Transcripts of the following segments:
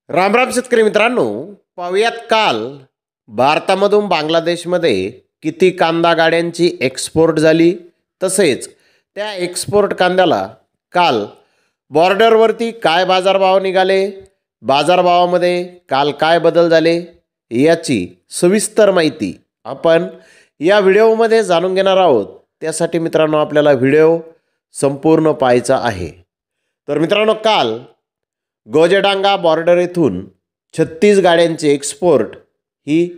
रामराम शेतकरी मित्रांनो, पाहुयात काल भारतामधून बांगलादेशमध्ये किती कांदा गाड्यांची एक्सपोर्ट झाली, तसेच त्या एक्सपोर्ट कांद्याला काल बॉर्डरवरती काय बाजारभाव निघाले, बाजारभावामध्ये काल काय बदल झाले याची सविस्तर माहिती आपण या व्हिडिओमध्ये जाणून घेणार आहोत। त्यासाठी मित्रांनो आपल्याला व्हिडिओ संपूर्ण पाहायचा आहे। तर मित्रांनो, काल गोजेडांगा बॉर्डर येथून 36 गाड्यांची एक्सपोर्ट ही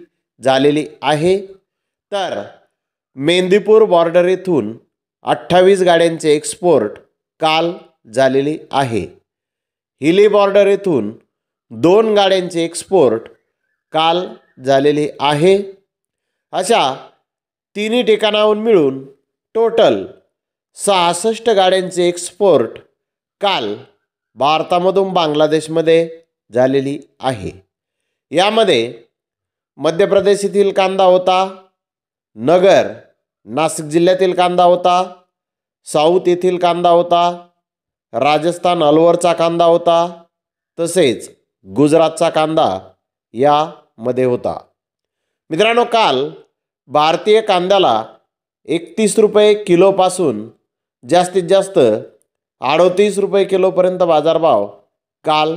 झालेली आहे। तर मेंदीपूर बॉर्डर येथून 28 गाड्यांचे एक्सपोर्ट काल झालेली आहे। हिली बॉर्डर येथून 2 गाड्यांचे एक्सपोर्ट काल झालेली आहे। अशा तिन्ही ठिकाणाहून मिळून टोटल 66 गाड्यांचे एक्सपोर्ट काल भारतामधून बांगलादेशमध्ये झालेली आहे। यामध्ये मध्य प्रदेश येथील कांदा होता, नगर नाशिक जिल्ह्यातील कांदा होता, साऊथ येथील कांदा होता, राजस्थान अलवरचा कांदा होता, तसेच गुजरातचा कांदा यामध्ये होता। मित्रांनो, काल भारतीय कांद्याला 31 रुपये किलोपासून जास्तीत जास्त 38 रुपये किलोपर्यंत बाजारभाव काल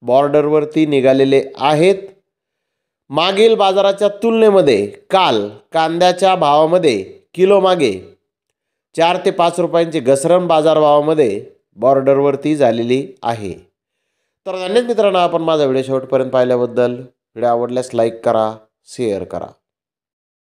बॉर्डरवरती निघालेले आहेत। मागील बाजाराच्या तुलनेमध्ये काल कांद्याच्या भावामध्ये किलो मागे 4 ते 5 रुपयांची घसरण बाजारभावामध्ये बॉर्डरवरती झालेली आहे। तर धन्यवाद मित्रांनो, आपण माझा व्हिडिओ शेवटपर्यंत पाहिल्याबद्दल। व्हिडिओ आवडल्यास लाईक करा, शेअर करा।